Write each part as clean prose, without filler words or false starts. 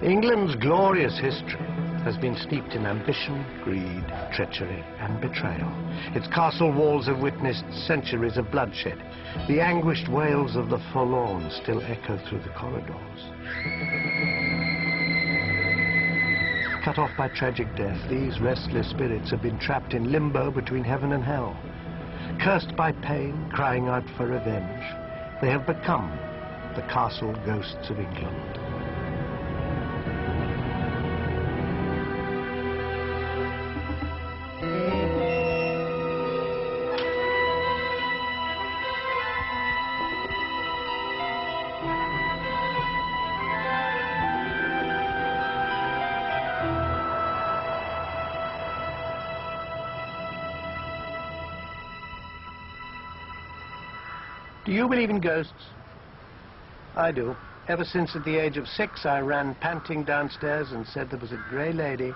England's glorious history has been steeped in ambition, greed, treachery and betrayal. Its castle walls have witnessed centuries of bloodshed. The anguished wails of the forlorn still echo through the corridors. Cut off by tragic death, these restless spirits have been trapped in limbo between heaven and hell. Cursed by pain, crying out for revenge, they have become the castle ghosts of England. Do you believe in ghosts? I do. Ever since at the age of 6 I ran panting downstairs and said there was a grey lady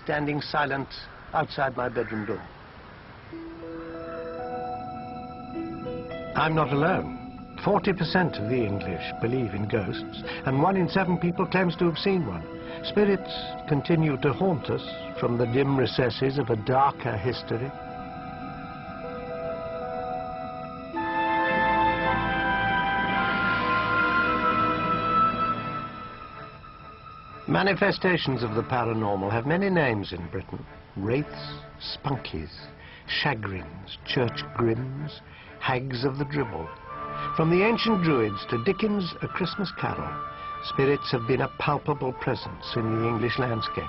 standing silent outside my bedroom door. I'm not alone. 40% of the English believe in ghosts, and 1 in 7 people claims to have seen one. Spirits continue to haunt us from the dim recesses of a darker history. Manifestations of the paranormal have many names in Britain. Wraiths, spunkies, shagrins, church grims, hags of the dribble. From the ancient druids to Dickens' A Christmas Carol, spirits have been a palpable presence in the English landscape.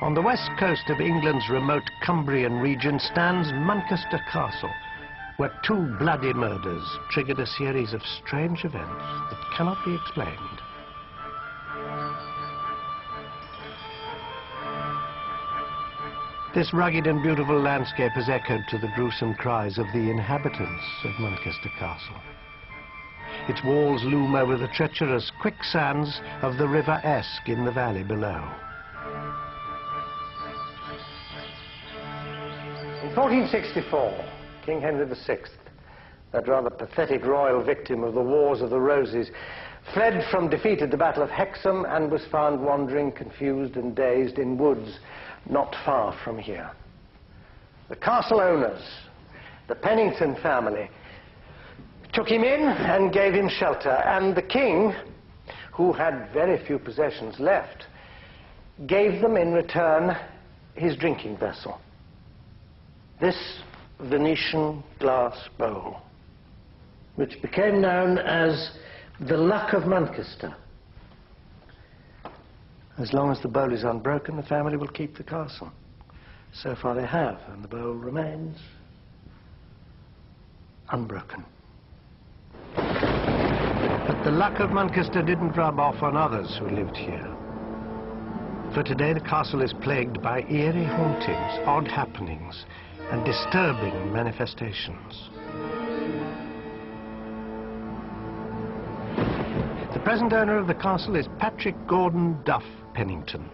On the west coast of England's remote Cumbrian region stands Manchester Castle, where 2 bloody murders triggered a series of strange events that cannot be explained. This rugged and beautiful landscape has echoed to the gruesome cries of the inhabitants of Manchester Castle. Its walls loom over the treacherous quicksands of the River Esk in the valley below. In 1464, King Henry VI, that rather pathetic royal victim of the Wars of the Roses, fled from defeat at the Battle of Hexham and was found wandering, confused and dazed, in woods not far from here. The castle owners, the Pennington family, took him in and gave him shelter, and the king, who had very few possessions left, gave them in return his drinking vessel, this Venetian glass bowl, which became known as the Luck of Manchester. As long as the bowl is unbroken, the family will keep the castle. So far they have, and the bowl remains unbroken. But the luck of Manchester didn't rub off on others who lived here. For today the castle is plagued by eerie hauntings, odd happenings, and disturbing manifestations. The present owner of the castle is Patrick Gordon Duff Pennington.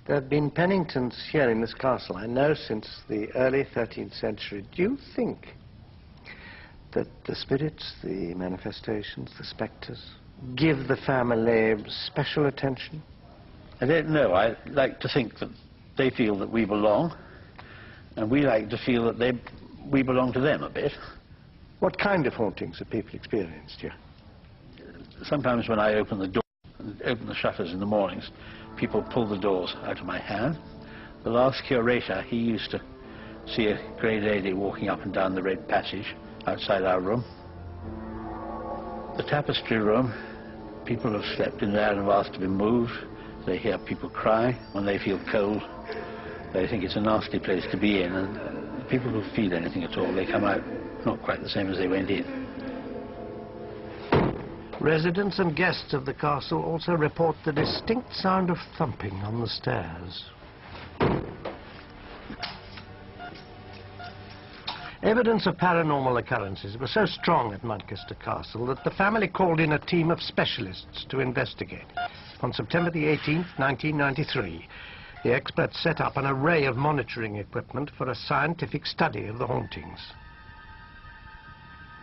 There have been Penningtons here in this castle, I know, since the early 13th century. Do you think that the spirits, the manifestations, the spectres, give the family special attention? I don't know. I like to think that they feel that we belong, and we like to feel that we belong to them a bit. What kind of hauntings have people experienced here? Sometimes when I open the door, open the shutters in the mornings, people pull the doors out of my hand. The last curator, he used to see a grey lady walking up and down the red passage outside our room. The tapestry room, people have slept in there and have asked to be moved. They hear people cry when they feel cold. They think it's a nasty place to be in, and people who feel anything at all, they come out not quite the same as they went in. Residents and guests of the castle also report the distinct sound of thumping on the stairs. Evidence of paranormal occurrences was so strong at Manchester Castle that the family called in a team of specialists to investigate. On September the 18th, 1993, the experts set up an array of monitoring equipment for a scientific study of the hauntings.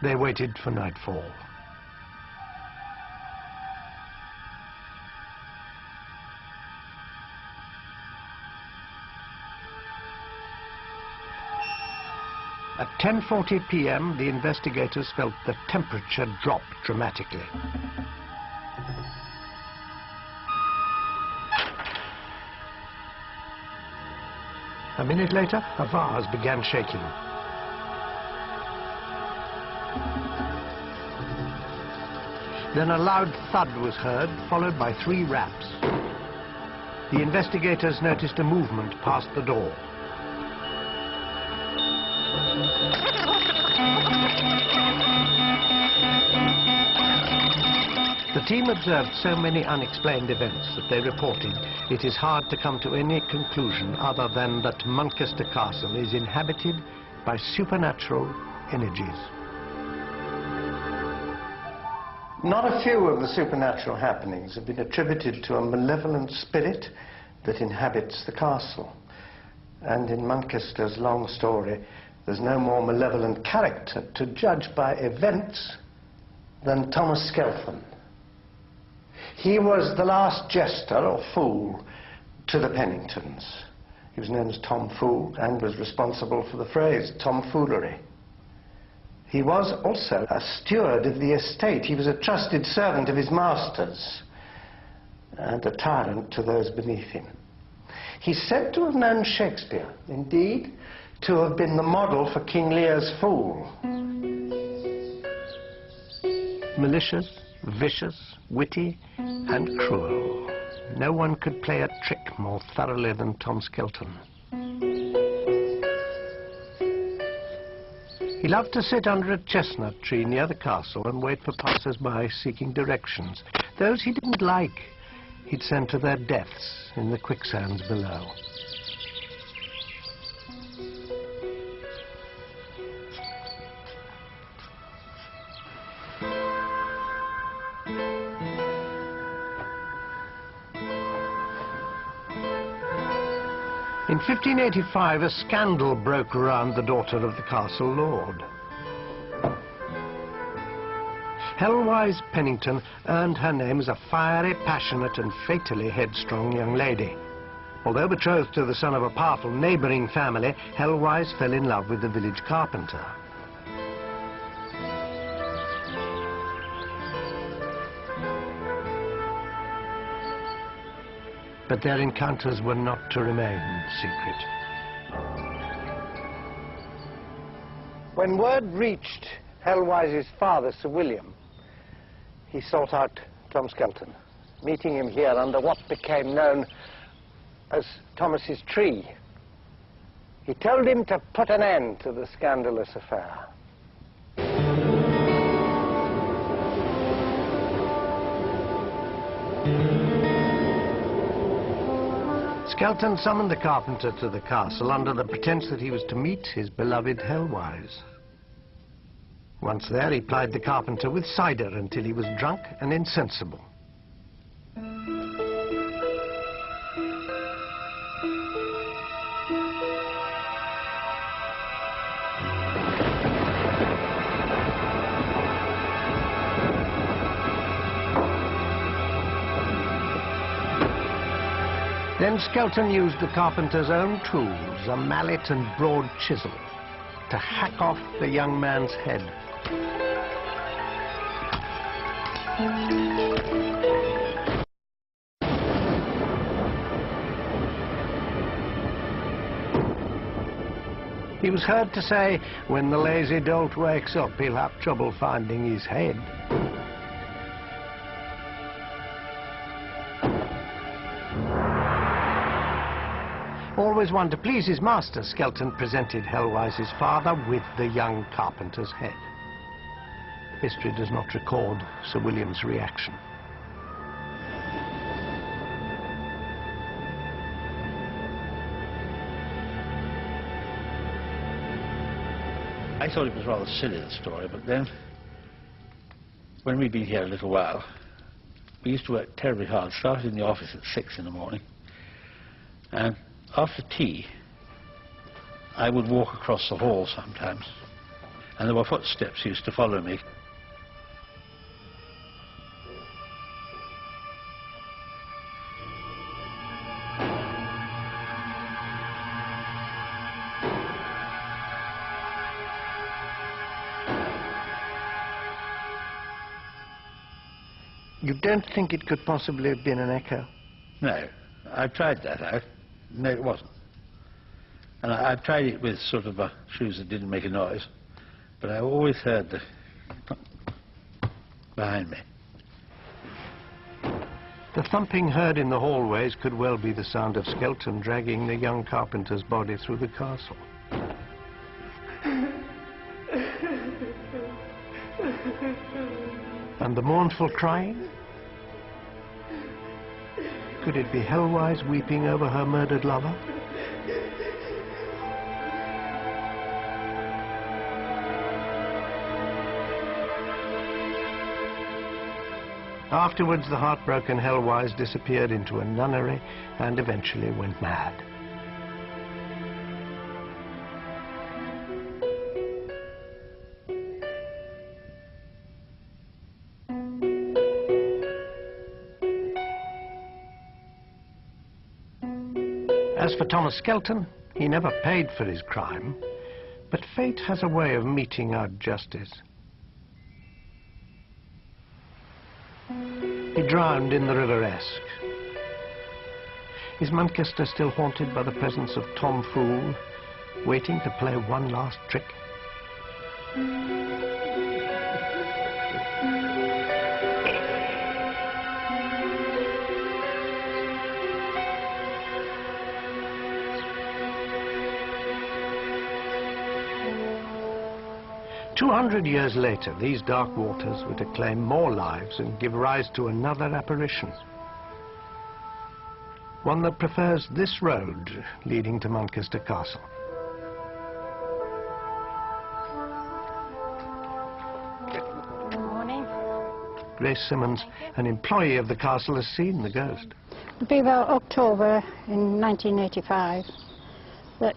They waited for nightfall. At 10:40 p.m., the investigators felt the temperature drop dramatically. A minute later, a vase began shaking. Then a loud thud was heard, followed by 3 raps. The investigators noticed a movement past the door. The team observed so many unexplained events that they reported it is hard to come to any conclusion other than that Manchester Castle is inhabited by supernatural energies. Not a few of the supernatural happenings have been attributed to a malevolent spirit that inhabits the castle. And in Manchester's long story, there's no more malevolent character to judge by events than Thomas Skelton. He was the last jester or fool to the Penningtons. He was known as Tom Fool and was responsible for the phrase tomfoolery. He was also a steward of the estate. He was a trusted servant of his masters and a tyrant to those beneath him. He's said to have known Shakespeare, indeed, to have been the model for King Lear's fool. Malicious, vicious, witty, and cruel. No one could play a trick more thoroughly than Tom Skelton. He loved to sit under a chestnut tree near the castle and wait for passers-by seeking directions. Those he didn't like, he'd send to their deaths in the quicksands below. In 1585, a scandal broke around the daughter of the castle lord. Hellwise Pennington earned her name as a fiery, passionate and fatally headstrong young lady. Although betrothed to the son of a powerful neighbouring family, Hellwise fell in love with the village carpenter. But their encounters were not to remain secret. When word reached Hellwise's father, Sir William, he sought out Tom Skelton, meeting him here under what became known as Thomas's tree. He told him to put an end to the scandalous affair. Skelton summoned the carpenter to the castle under the pretense that he was to meet his beloved Hellwise. Once there, he plied the carpenter with cider until he was drunk and insensible. Then Skelton used the carpenter's own tools, a mallet and broad chisel, to hack off the young man's head. He was heard to say, "When the lazy dolt wakes up, he'll have trouble finding his head." Always one to please his master, Skelton presented Hellwise's father with the young carpenter's head. History does not record Sir William's reaction. I thought it was rather silly, the story, but then, when we'd been here a little while, we used to work terribly hard, started in the office at 6 in the morning, and after tea, I would walk across the hall sometimes and there were footsteps used to follow me. You don't think it could possibly have been an echo? No, I've tried that out. No, it wasn't. And I've tried it with sort of shoes that didn't make a noise, but I always heard the behind me. The thumping heard in the hallways could well be the sound of Skelton dragging the young carpenter's body through the castle. And the mournful crying? Could it be Hellwise weeping over her murdered lover? Afterwards, the heartbroken Hellwise disappeared into a nunnery and eventually went mad. As for Thomas Skelton, he never paid for his crime, but fate has a way of meting out justice. He drowned in the River Esk. Is Manchester still haunted by the presence of Tom Fool, waiting to play one last trick? 200 years later, these dark waters were to claim more lives and give rise to another apparition. One that prefers this road leading to Manchester Castle. Good morning. Grace Simmons, an employee of the castle, has seen the ghost. It'll be about October in 1985 that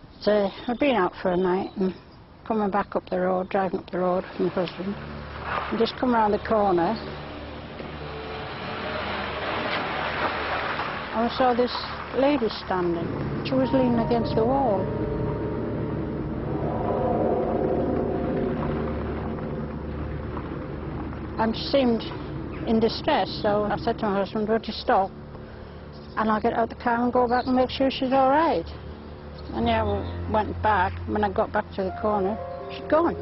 I'd been out for a night and coming back up the road, driving up the road with my husband, and just come around the corner and I saw this lady standing. She was leaning against the wall. And she seemed in distress, so I said to my husband, would you stop and I'll get out the car and go back and make sure she's all right. And yeah, we went back. When I got back to the corner, she'd gone.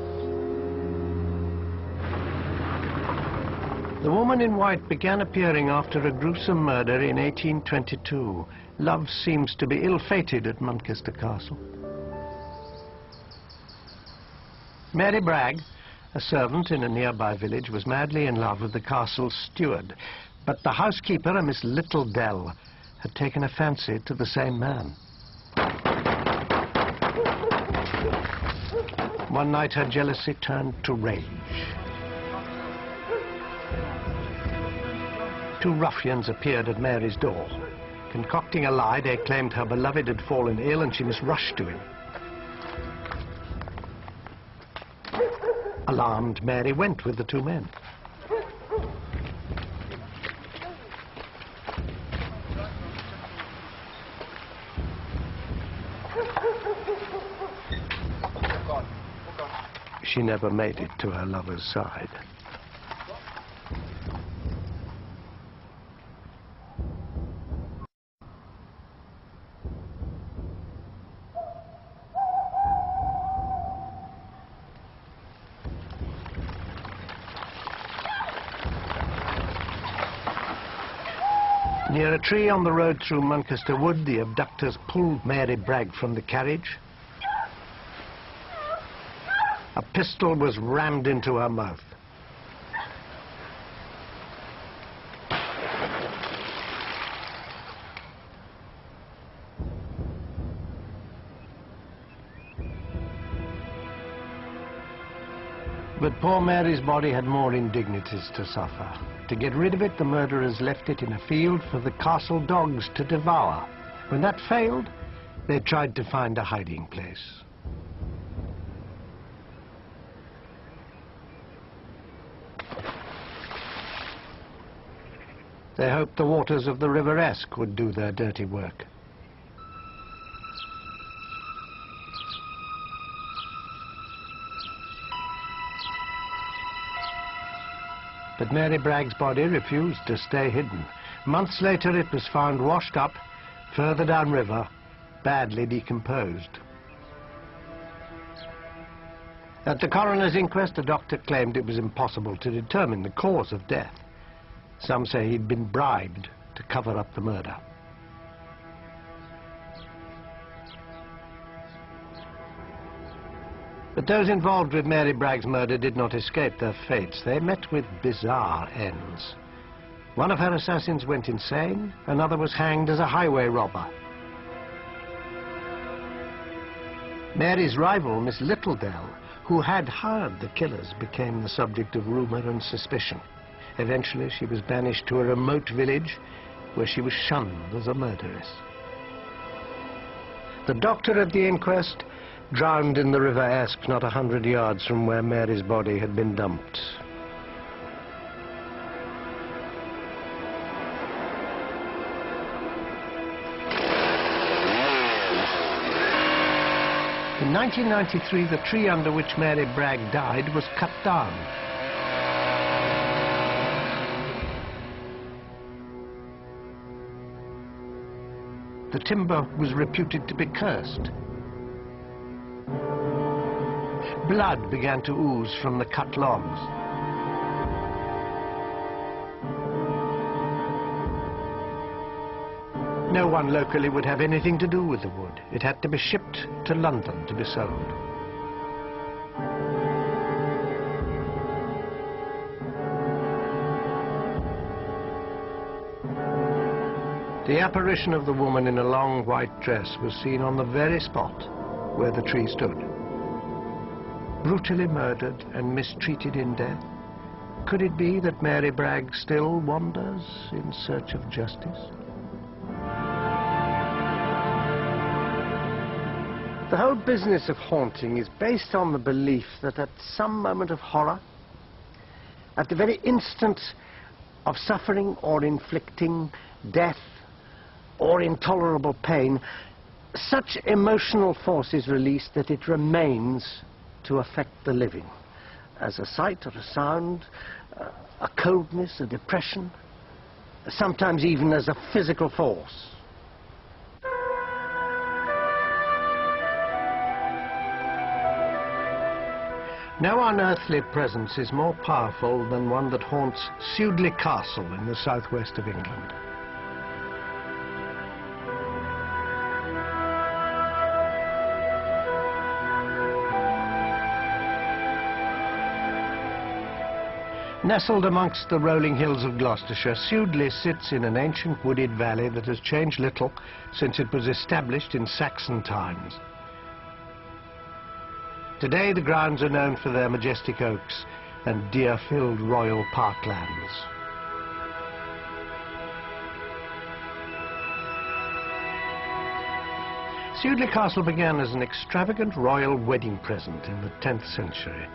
The woman in white began appearing after a gruesome murder in 1822. Love seems to be ill-fated at Manchester Castle. Mary Bragg, a servant in a nearby village, was madly in love with the castle's steward, but the housekeeper, a Miss Littledell, had taken a fancy to the same man. One night her jealousy turned to rage. Two ruffians appeared at Mary's door. Concocting a lie, they claimed her beloved had fallen ill and she must rush to him. Alarmed, Mary went with the two men. She never made it to her lover's side. Near a tree on the road through Manchester Wood, the abductors pulled Mary Bragg from the carriage. A pistol was rammed into her mouth. But poor Mary's body had more indignities to suffer. To get rid of it, the murderers left it in a field for the castle dogs to devour. When that failed, they tried to find a hiding place. They hoped the waters of the River Esk would do their dirty work. But Mary Bragg's body refused to stay hidden. Months later it was found washed up, further downriver, badly decomposed. At the coroner's inquest, the doctor claimed it was impossible to determine the cause of death. Some say he'd been bribed to cover up the murder. But those involved with Mary Bragg's murder did not escape their fates. They met with bizarre ends. One of her assassins went insane, another was hanged as a highway robber. Mary's rival, Miss Littledale, who had hired the killers, became the subject of rumor and suspicion. Eventually she was banished to a remote village where she was shunned as a murderess. The doctor at the inquest drowned in the River Esk, not 100 yards from where Mary's body had been dumped. In 1993, the tree under which Mary Bragg died was cut down. The timber was reputed to be cursed. Blood began to ooze from the cut logs. No one locally would have anything to do with the wood. It had to be shipped to London to be sold. The apparition of the woman in a long white dress was seen on the very spot where the tree stood. Brutally murdered and mistreated in death, could it be that Mary Bragg still wanders in search of justice? The whole business of haunting is based on the belief that at some moment of horror, at the very instant of suffering or inflicting death or intolerable pain, such emotional force is released that it remains to affect the living, as a sight or a sound, a coldness, a depression, sometimes even as a physical force. No unearthly presence is more powerful than one that haunts Sudeley Castle in the southwest of England. Nestled amongst the rolling hills of Gloucestershire, Sudeley sits in an ancient wooded valley that has changed little since it was established in Saxon times. Today the grounds are known for their majestic oaks and deer-filled royal parklands. Sudeley Castle began as an extravagant royal wedding present in the 10th century.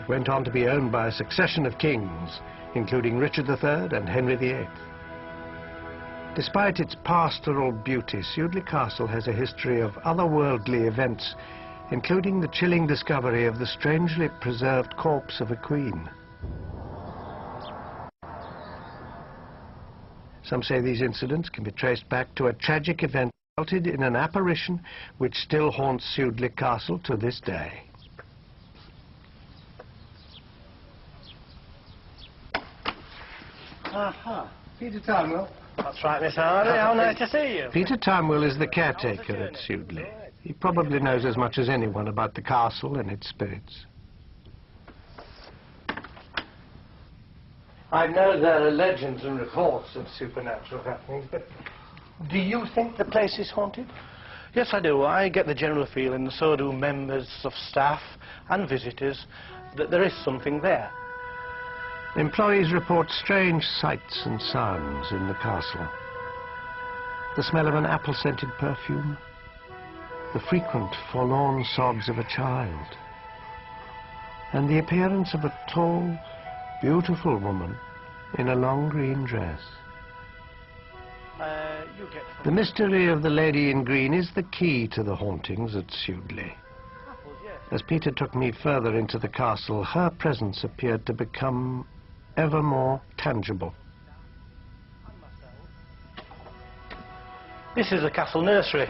It went on to be owned by a succession of kings, including Richard III and Henry VIII. Despite its pastoral beauty, Sudeley Castle has a history of otherworldly events, including the chilling discovery of the strangely preserved corpse of a queen. Some say these incidents can be traced back to a tragic event that resulted in an apparition which still haunts Sudeley Castle to this day. Aha, Peter Timewell. That's right, Miss Hardy. How nice to see you. Peter Timewell is the caretaker at Sudeley. He probably knows as much as anyone about the castle and its spirits. I know there are legends and reports of supernatural happenings, but do you think the place is haunted? Yes, I do. I get the general feeling, and so do members of staff and visitors, that there is something there. Employees report strange sights and sounds in the castle. The smell of an apple-scented perfume, the frequent forlorn sobs of a child, and the appearance of a tall, beautiful woman in a long green dress. The mystery of the lady in green is the key to the hauntings at Sudeley. As Peter took me further into the castle, her presence appeared to become ever more tangible. This is the castle nursery.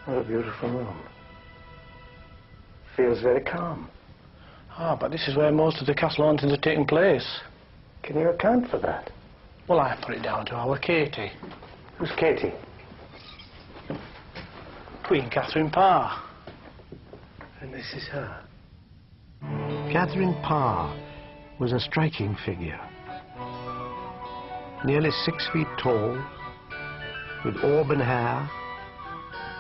What a beautiful room. Feels very calm. Ah, but this is where most of the castle hauntings are taking place. Can you account for that? Well, I put it down to our Katie. Who's Katie? Queen Catherine Parr. And this is her. Catherine Parr was a striking figure. Nearly 6 feet tall, with auburn hair.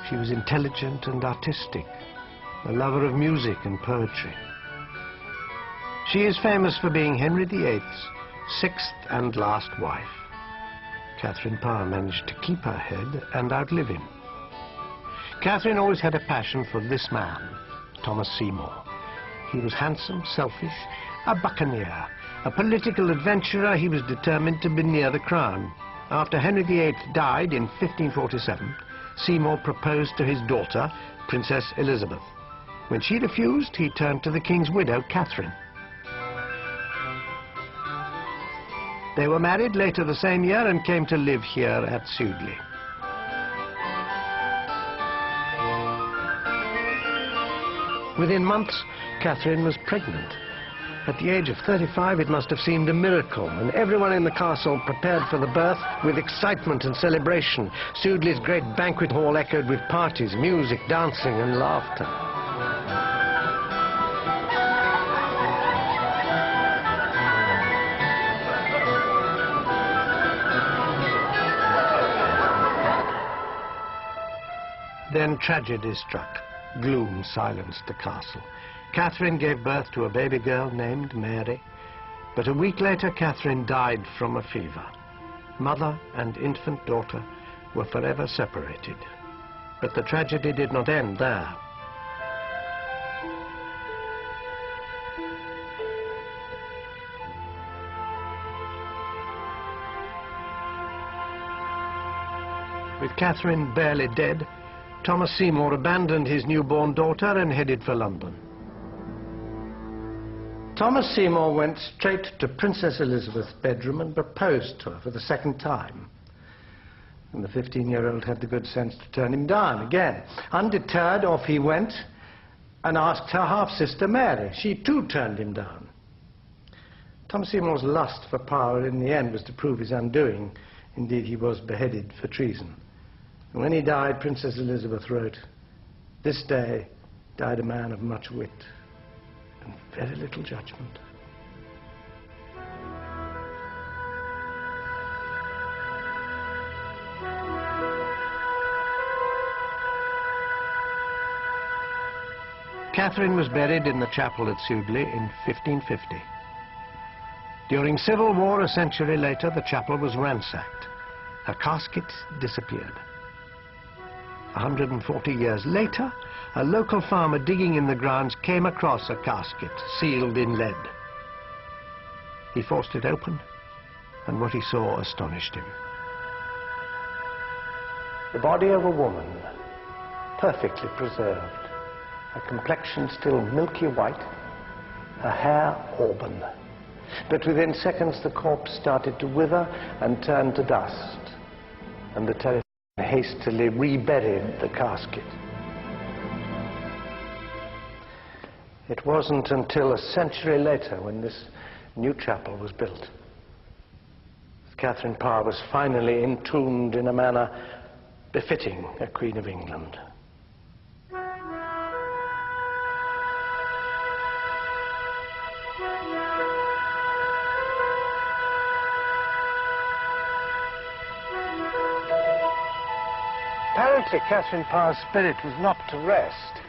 She was intelligent and artistic, a lover of music and poetry. She is famous for being Henry VIII's 6th and last wife. Catherine Parr managed to keep her head and outlive him. Catherine always had a passion for this man, Thomas Seymour. He was handsome, selfish, a buccaneer, a political adventurer. He was determined to be near the crown. After Henry VIII died in 1547, Seymour proposed to his daughter, Princess Elizabeth. When she refused, he turned to the king's widow, Catherine. They were married later the same year and came to live here at Sudeley. Within months, Catherine was pregnant. At the age of 35, it must have seemed a miracle, and everyone in the castle prepared for the birth with excitement and celebration. Sudeley's great banquet hall echoed with parties, music, dancing, and laughter. Then tragedy struck. Gloom silenced the castle. Catherine gave birth to a baby girl named Mary, but a week later Catherine died from a fever. Mother and infant daughter were forever separated. But the tragedy did not end there. With Catherine barely dead, Thomas Seymour abandoned his newborn daughter and headed for London. Thomas Seymour went straight to Princess Elizabeth's bedroom and proposed to her for the second time. And the 15-year-old had the good sense to turn him down again. Undeterred, off he went and asked her half-sister Mary. She too turned him down. Thomas Seymour's lust for power in the end was to prove his undoing. Indeed, he was beheaded for treason. And when he died, Princess Elizabeth wrote, "This day died a man of much wit and very little judgment." Catherine was buried in the chapel at Sudeley in 1550. During civil war a century later, the chapel was ransacked. Her casket disappeared. 140 years later, a local farmer digging in the grounds came across a casket sealed in lead. He forced it open, and what he saw astonished him. The body of a woman, perfectly preserved, her complexion still milky white, her hair auburn. But within seconds the corpse started to wither and turn to dust, and the terrified hastily reburied the casket. It wasn't until a century later when this new chapel was built. Catherine Parr was finally entombed in a manner befitting a Queen of England. Apparently, Catherine Parr's spirit was not to rest.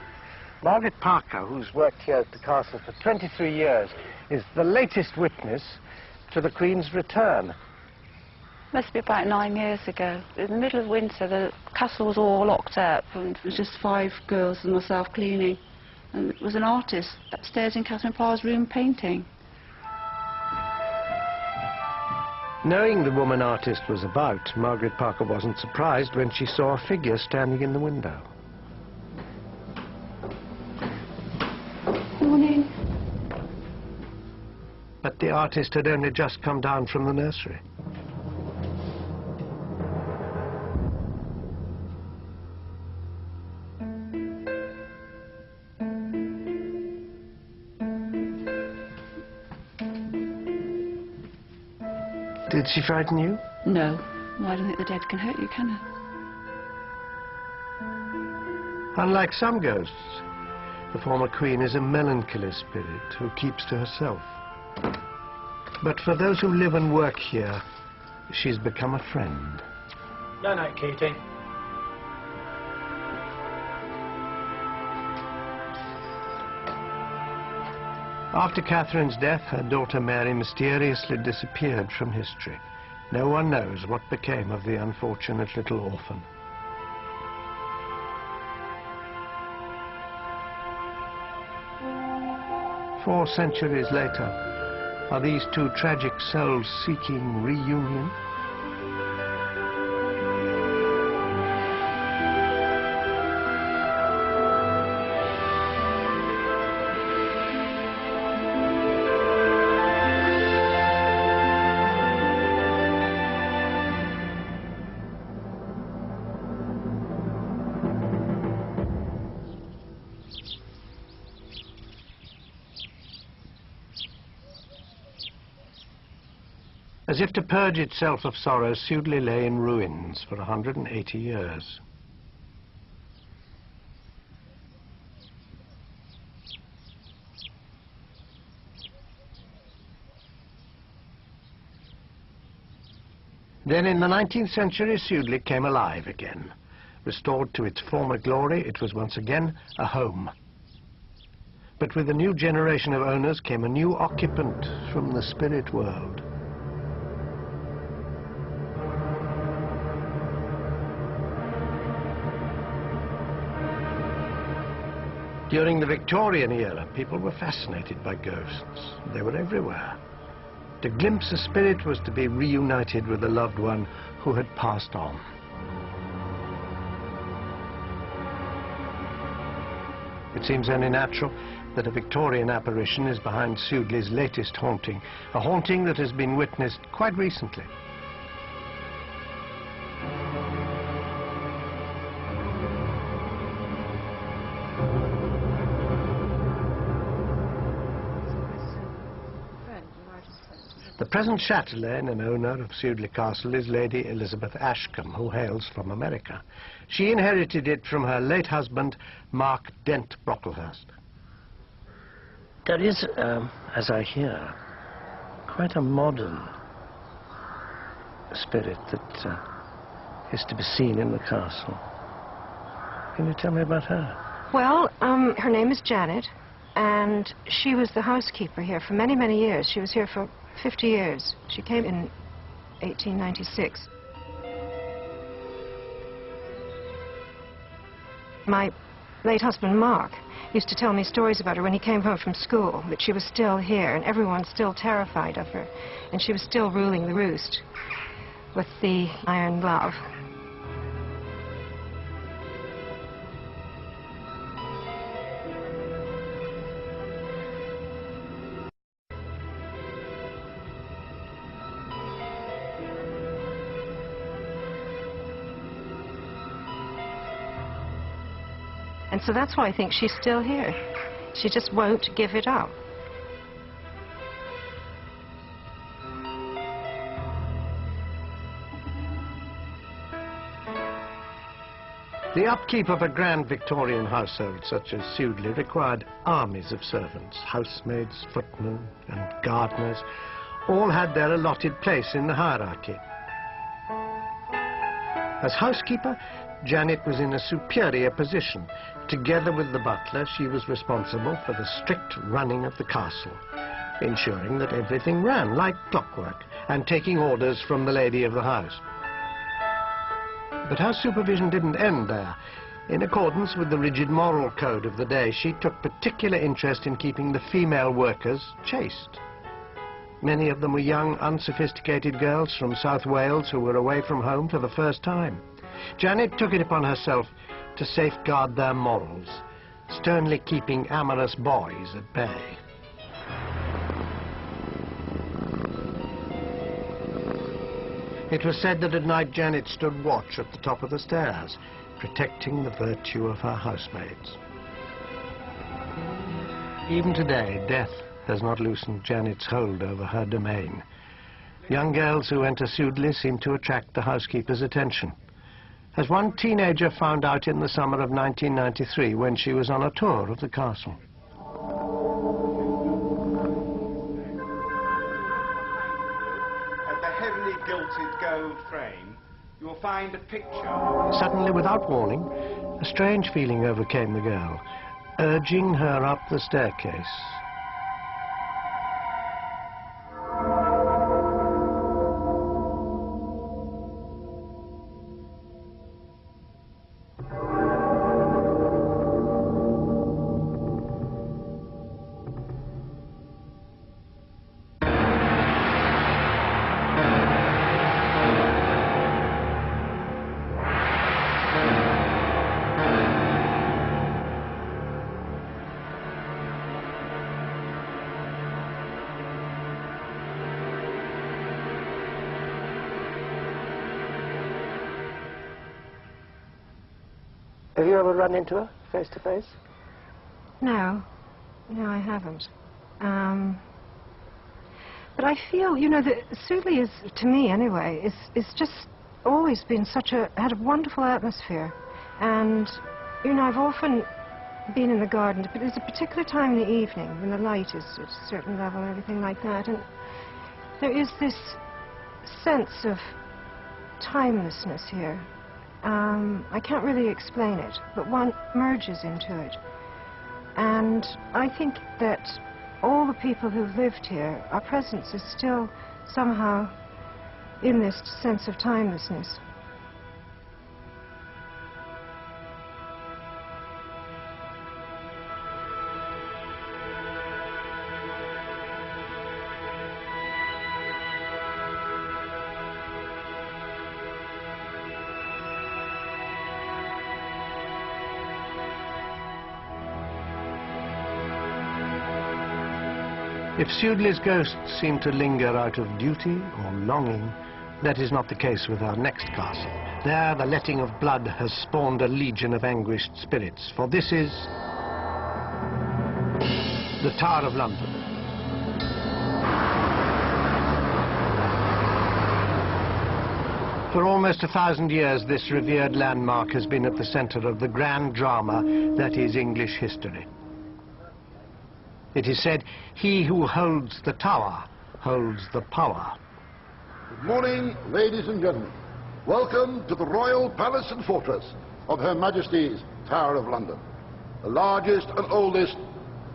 Margaret Parker, who's worked here at the castle for 23 years, is the latest witness to the Queen's return. Must be about 9 years ago. In the middle of winter, the castle was all locked up, and it was just 5 girls and myself cleaning. And it was an artist upstairs in Catherine Parr's room painting. Knowing the woman artist was about, Margaret Parker wasn't surprised when she saw a figure standing in the window. Morning. But the artist had only just come down from the nursery. Did she frighten you? No. Well, I don't think the dead can hurt you, can it? Unlike some ghosts, the former queen is a melancholy spirit who keeps to herself. But for those who live and work here, she's become a friend. Night-night, Katie. After Catherine's death, her daughter Mary mysteriously disappeared from history. No one knows what became of the unfortunate little orphan. Four centuries later, are these two tragic souls seeking reunion? As if to purge itself of sorrow, Sudeley lay in ruins for 180 years. Then in the 19th century, Sudeley came alive again. Restored to its former glory, it was once again a home. But with a new generation of owners came a new occupant from the spirit world. During the Victorian era, people were fascinated by ghosts. They were everywhere. To glimpse a spirit was to be reunited with a loved one who had passed on. It seems only natural that a Victorian apparition is behind Sudeley's latest haunting, a haunting that has been witnessed quite recently. The present chatelaine and owner of Sudeley Castle is Lady Elizabeth Ashcombe, who hails from America. She inherited it from her late husband, Mark Dent Brocklehurst. There is, as I hear, quite a modern spirit that is to be seen in the castle. Can you tell me about her? Well, her name is Janet, and she was the housekeeper here for many, many years. She was here for 50 years. She came in 1896. My late husband, Mark, used to tell me stories about her when he came home from school, that she was still here, and everyone's still terrified of her, and she was still ruling the roost with the iron glove. And so that's why I think she's still here. She just won't give it up. The upkeep of a grand Victorian household such as Sudeley required armies of servants, housemaids, footmen and gardeners. All had their allotted place in the hierarchy. As housekeeper, Janet was in a superior position. Together with the butler, she was responsible for the strict running of the castle, ensuring that everything ran like clockwork and taking orders from the lady of the house. But her supervision didn't end there. In accordance with the rigid moral code of the day, she took particular interest in keeping the female workers chaste. Many of them were young, unsophisticated girls from South Wales who were away from home for the first time. Janet took it upon herself to safeguard their morals, sternly keeping amorous boys at bay. It was said that at night Janet stood watch at the top of the stairs, protecting the virtue of her housemaids. Even today, death has not loosened Janet's hold over her domain. Young girls who enter Sudeley seem to attract the housekeeper's attention, as one teenager found out in the summer of 1993 when she was on a tour of the castle. At the heavily gilded gold frame, you will find a picture. Suddenly, without warning, a strange feeling overcame the girl, urging her up the staircase. Have you ever run into her face to face? No. No, I haven't. But I feel, you know, that Sudeley is, to me anyway, is just always been had a wonderful atmosphere. And, you know, I've often been in the garden, but there's a particular time in the evening when the light is at a certain level and everything like that. And there is this sense of timelessness here. I can't really explain it, but one merges into it. And I think that all the people who've lived here, our presence is still somehow in this sense of timelessness. If Sudeley's ghosts seem to linger out of duty or longing, that is not the case with our next castle. There, the letting of blood has spawned a legion of anguished spirits, for this is the Tower of London. For almost 1,000 years, this revered landmark has been at the centre of the grand drama that is English history. It is said, he who holds the tower holds the power. Good morning, ladies and gentlemen. Welcome to the Royal Palace and Fortress of Her Majesty's Tower of London, the largest and oldest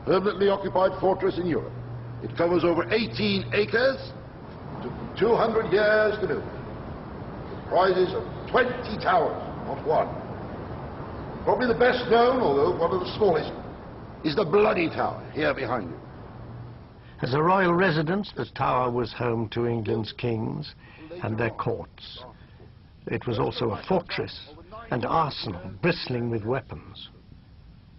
permanently occupied fortress in Europe. It covers over 18 acres, took 200 years to build. It comprises of 20 towers, not one. Probably the best known, although one of the smallest, is the Bloody Tower, here behind you. As a royal residence, the tower was home to England's kings and their courts. It was also a fortress and arsenal bristling with weapons.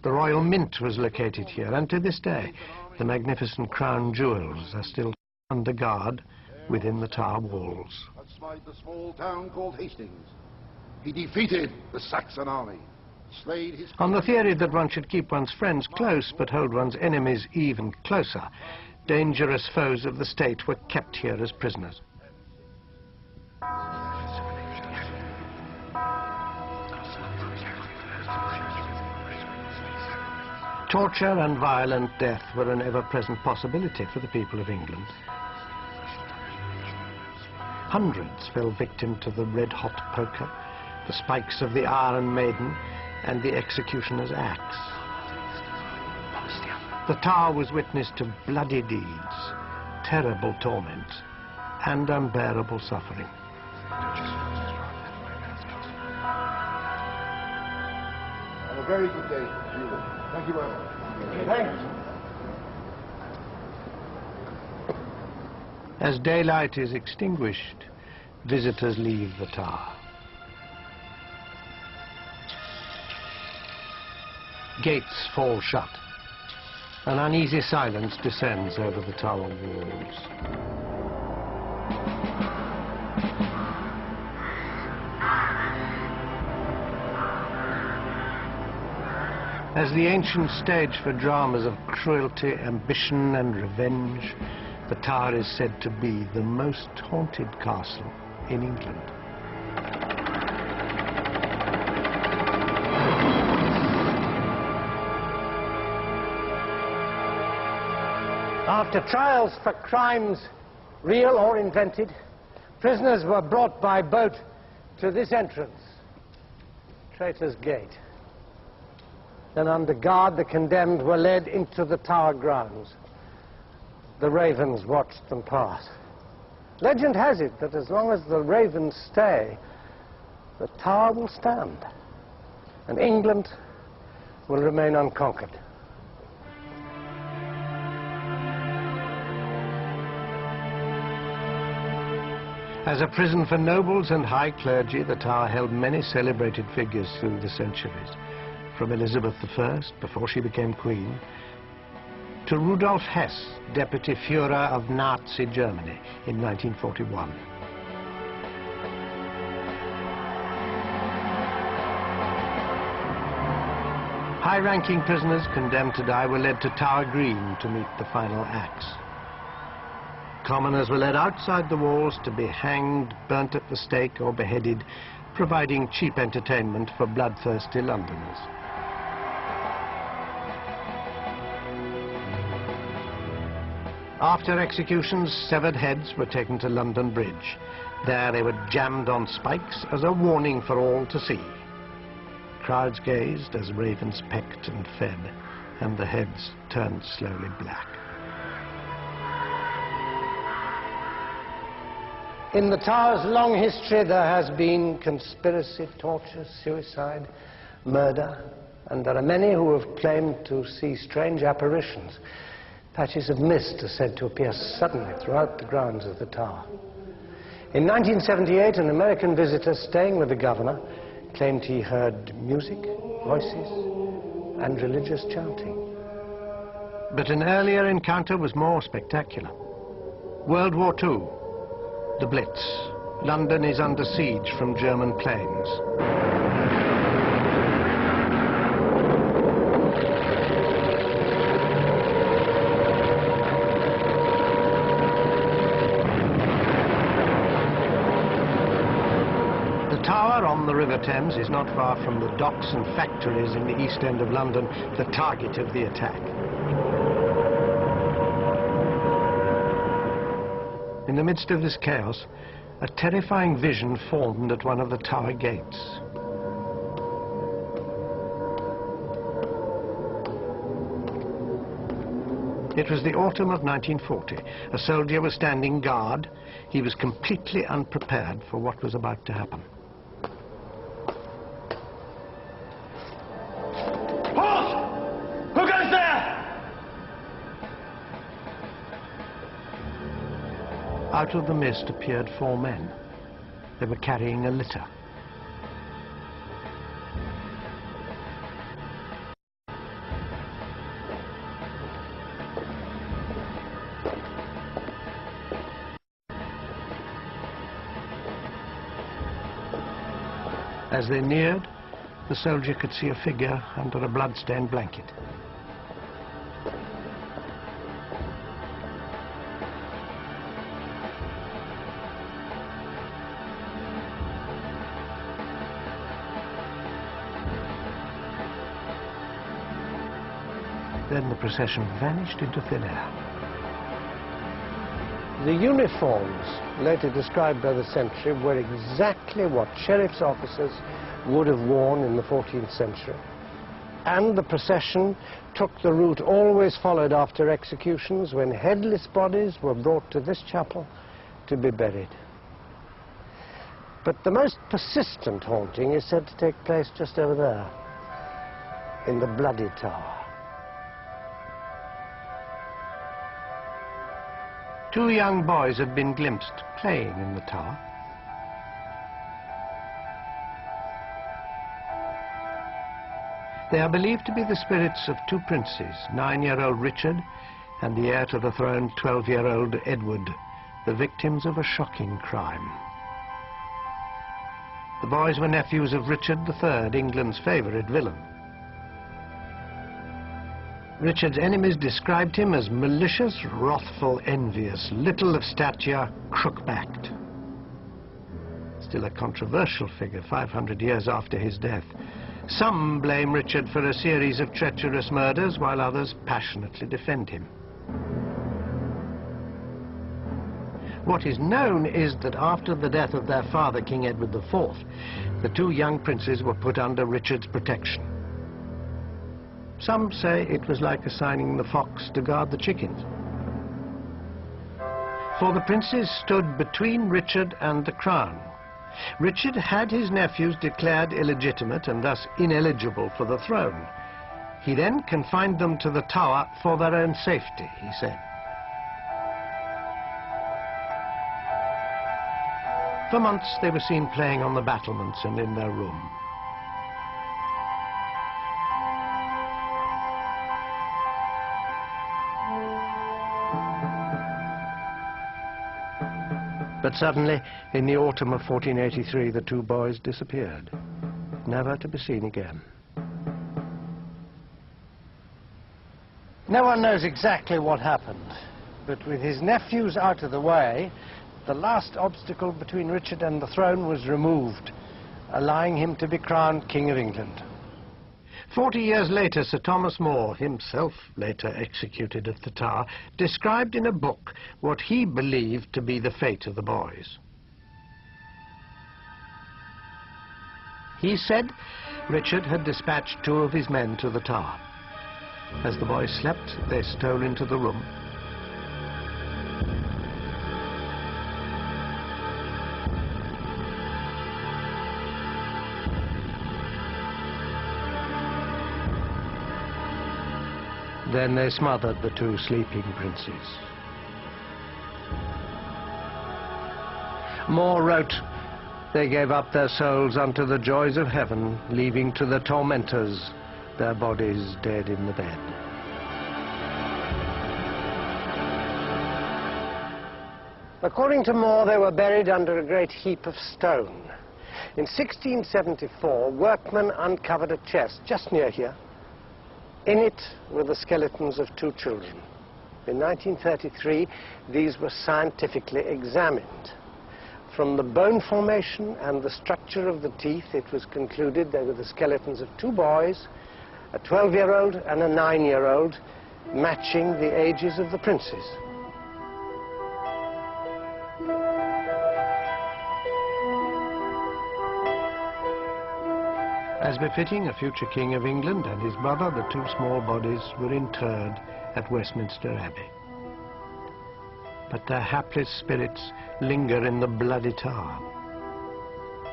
The Royal Mint was located here, and to this day, the magnificent crown jewels are still under guard within the tower walls. Outside the small town called Hastings, he defeated the Saxon army. On the theory that one should keep one's friends close but hold one's enemies even closer, dangerous foes of the state were kept here as prisoners. Torture and violent death were an ever-present possibility for the people of England. Hundreds fell victim to the red-hot poker, the spikes of the Iron Maiden, and the executioner's axe. The tower was witness to bloody deeds, terrible torment, and unbearable suffering. Have a very good day to you all. Thank you very much. Thanks. As daylight is extinguished, visitors leave the tower. Gates fall shut. An uneasy silence descends over the tower walls. As the ancient stage for dramas of cruelty, ambition and revenge, the tower is said to be the most haunted castle in England. After trials for crimes, real or invented, prisoners were brought by boat to this entrance, Traitor's Gate. Then under guard, the condemned were led into the tower grounds. The ravens watched them pass. Legend has it that as long as the ravens stay, the tower will stand, and England will remain unconquered. As a prison for nobles and high clergy, the tower held many celebrated figures through the centuries, from Elizabeth I, before she became queen, to Rudolf Hess, deputy Führer of Nazi Germany in 1941. High-ranking prisoners condemned to die were led to Tower Green to meet the final axe. Commoners were led outside the walls to be hanged, burnt at the stake or beheaded, providing cheap entertainment for bloodthirsty Londoners. After executions, severed heads were taken to London Bridge. There they were jammed on spikes as a warning for all to see. Crowds gazed as ravens pecked and fed, and the heads turned slowly black. In the Tower's long history, there has been conspiracy, torture, suicide, murder, and there are many who have claimed to see strange apparitions. Patches of mist are said to appear suddenly throughout the grounds of the Tower. In 1978, an American visitor staying with the governor claimed he heard music, voices, and religious chanting. But an earlier encounter was more spectacular. World War II. The Blitz. London is under siege from German planes. The tower on the River Thames is not far from the docks and factories in the East End of London, the target of the attack. In the midst of this chaos, a terrifying vision formed at one of the tower gates. It was the autumn of 1940. A soldier was standing guard. He was completely unprepared for what was about to happen. Halt! Who goes there? Out of the mist appeared 4 men. They were carrying a litter. As they neared, the soldier could see a figure under a blood-stained blanket. Then the procession vanished into thin air. The uniforms, later described by the century, were exactly what sheriff's officers would have worn in the 14th century. And the procession took the route always followed after executions, when headless bodies were brought to this chapel to be buried. But the most persistent haunting is said to take place just over there, in the Bloody Tower. Two young boys have been glimpsed playing in the tower. They are believed to be the spirits of two princes, 9-year-old Richard and the heir to the throne, 12-year-old Edward, the victims of a shocking crime. The boys were nephews of Richard III, England's favourite villain. Richard's enemies described him as malicious, wrathful, envious, little of stature, crook-backed. Still a controversial figure 500 years after his death. Some blame Richard for a series of treacherous murders, while others passionately defend him. What is known is that after the death of their father, King Edward IV, the two young princes were put under Richard's protection. Some say it was like assigning the fox to guard the chickens. For the princes stood between Richard and the crown. Richard had his nephews declared illegitimate and thus ineligible for the throne. He then confined them to the tower for their own safety, he said. For months they were seen playing on the battlements and in their room. But suddenly, in the autumn of 1483, the two boys disappeared, never to be seen again. No one knows exactly what happened, but with his nephews out of the way, the last obstacle between Richard and the throne was removed, allowing him to be crowned King of England. 40 years later, Sir Thomas More, himself later executed at the Tower, described in a book what he believed to be the fate of the boys. He said Richard had dispatched two of his men to the Tower. As the boys slept, they stole into the room. Then they smothered the two sleeping princes. More wrote, they gave up their souls unto the joys of heaven, leaving to the tormentors their bodies dead in the bed. According to More, they were buried under a great heap of stone. In 1674, workmen uncovered a chest just near here. In it were the skeletons of two children. In 1933, these were scientifically examined. From the bone formation and the structure of the teeth, it was concluded they were the skeletons of two boys, a 12-year-old and a 9-year-old, matching the ages of the princes. As befitting a future King of England and his brother, the two small bodies were interred at Westminster Abbey. But their hapless spirits linger in the bloody Tower.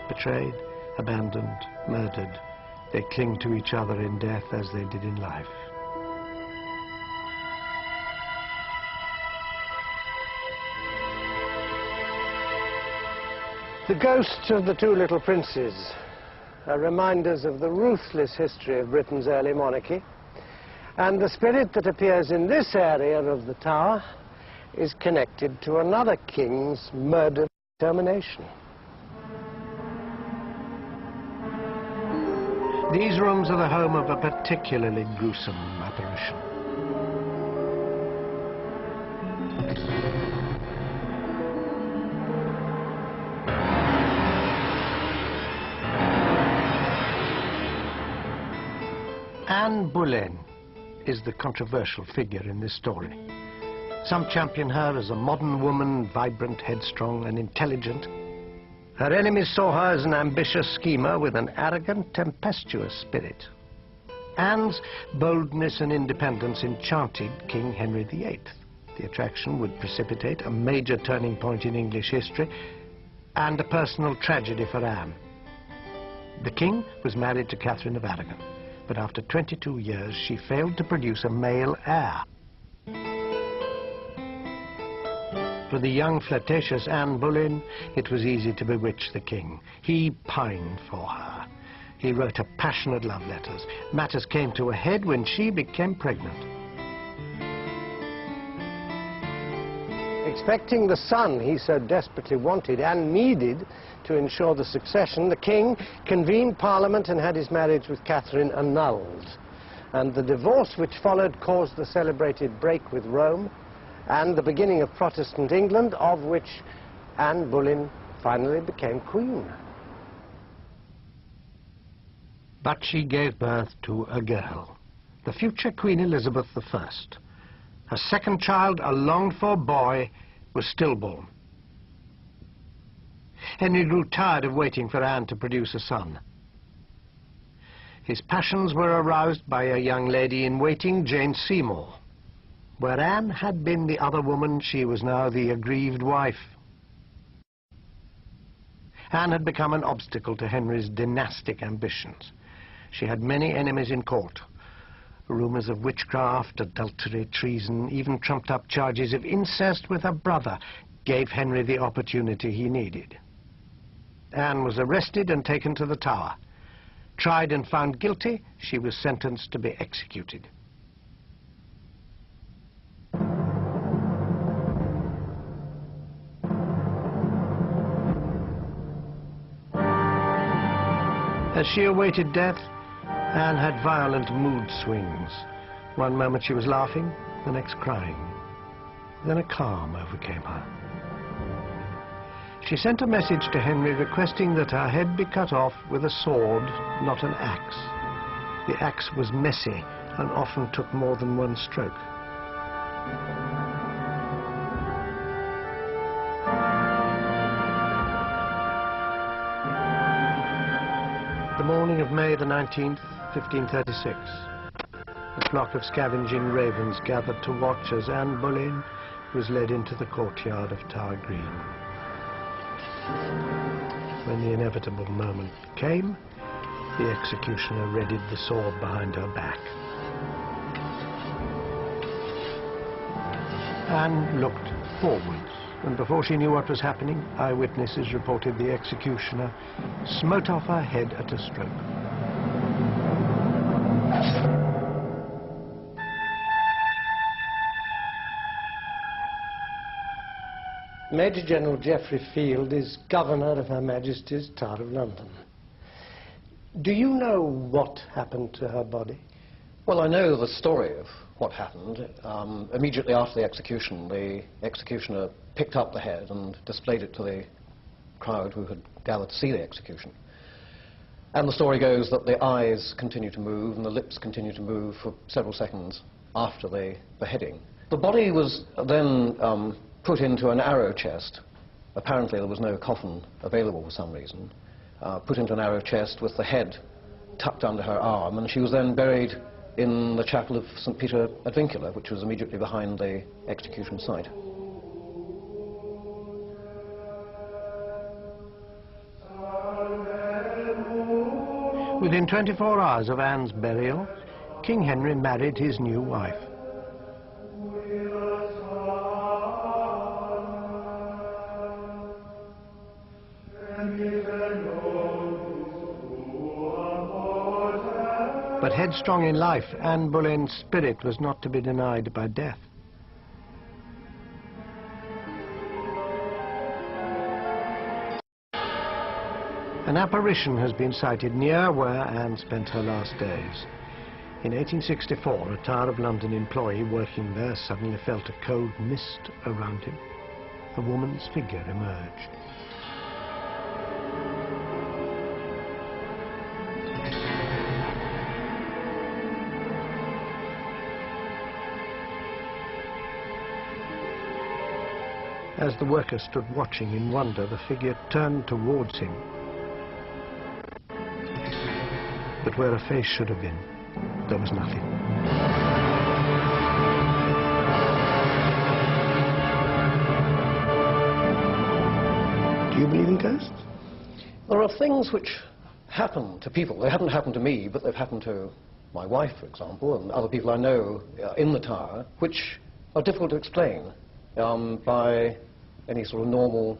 Betrayed, abandoned, murdered, they cling to each other in death as they did in life. The ghosts of the two little princes are reminders of the ruthless history of Britain's early monarchy, and the spirit that appears in this area of the Tower is connected to another king's murdered determination. These rooms are the home of a particularly gruesome apparition. Anne Boleyn is the controversial figure in this story. Some champion her as a modern woman, vibrant, headstrong and intelligent. Her enemies saw her as an ambitious schemer with an arrogant, tempestuous spirit. Anne's boldness and independence enchanted King Henry VIII. The attraction would precipitate a major turning point in English history and a personal tragedy for Anne. The king was married to Catherine of Aragon, but after 22 years she failed to produce a male heir. For the young, flirtatious Anne Boleyn, it was easy to bewitch the king. He pined for her. He wrote her passionate love letters. Matters came to a head when she became pregnant. Expecting the son he so desperately wanted and needed to ensure the succession, the king convened Parliament and had his marriage with Catherine annulled. And the divorce which followed caused the celebrated break with Rome and the beginning of Protestant England, of which Anne Boleyn finally became queen. But she gave birth to a girl, the future Queen Elizabeth I. Her second child, a longed-for boy, was stillborn. Henry grew tired of waiting for Anne to produce a son. His passions were aroused by a young lady-in-waiting, Jane Seymour. Where Anne had been the other woman, she was now the aggrieved wife. Anne had become an obstacle to Henry's dynastic ambitions. She had many enemies in court. Rumors of witchcraft, adultery, treason, even trumped-up charges of incest with her brother gave Henry the opportunity he needed. Anne was arrested and taken to the Tower. Tried and found guilty, she was sentenced to be executed. As she awaited death, Anne had violent mood swings. One moment she was laughing, the next crying. Then a calm overcame her. She sent a message to Henry requesting that her head be cut off with a sword, not an axe. The axe was messy and often took more than one stroke. The morning of May the 19th, 1536, a flock of scavenging ravens gathered to watch as Anne Boleyn was led into the courtyard of Tower Green. When the inevitable moment came, the executioner readied the sword behind her back. Anne looked forwards, and before she knew what was happening, eyewitnesses reported the executioner smote off her head at a stroke. Major General Geoffrey Field is Governor of Her Majesty's Tower of London. Do you know what happened to her body? Well, I know the story of what happened. Immediately after the executioner picked up the head and displayed it to the crowd who had gathered to see the execution. And the story goes that the eyes continued to move and the lips continued to move for several seconds after the beheading. The body was then put into an arrow chest. Apparently there was no coffin available for some reason. Put into an arrow chest with the head tucked under her arm, and she was then buried in the chapel of St. Peter ad Vincula, which was immediately behind the execution site. Within 24 hours of Anne's burial, King Henry married his new wife. But headstrong in life, Anne Boleyn's spirit was not to be denied by death. An apparition has been sighted near where Anne spent her last days. In 1864, a Tower of London employee working there suddenly felt a cold mist around him. A woman's figure emerged. As the worker stood watching in wonder, the figure turned towards him. But where a face should have been, there was nothing. Do you believe in ghosts? There are things which happen to people. They haven't happened to me, but they've happened to my wife, for example, and other people I know in the tower, which are difficult to explain by any sort of normal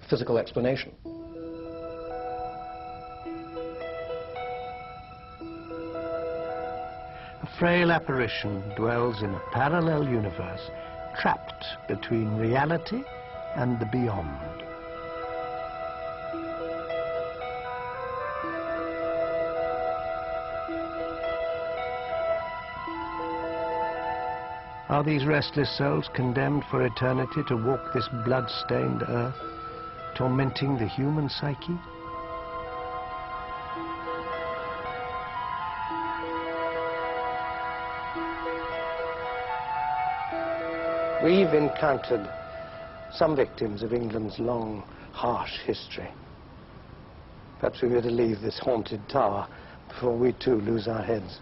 physical explanation. A frail apparition dwells in a parallel universe, trapped between reality and the beyond. Are these restless souls condemned for eternity to walk this blood-stained earth, tormenting the human psyche? We've encountered some victims of England's long, harsh history. Perhaps we better leave this haunted tower before we too lose our heads.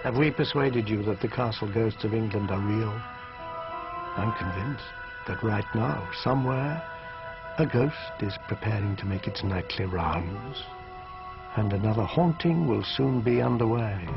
Have we persuaded you that the castle ghosts of England are real? I'm convinced that right now, somewhere, a ghost is preparing to make its nightly rounds, and another haunting will soon be underway.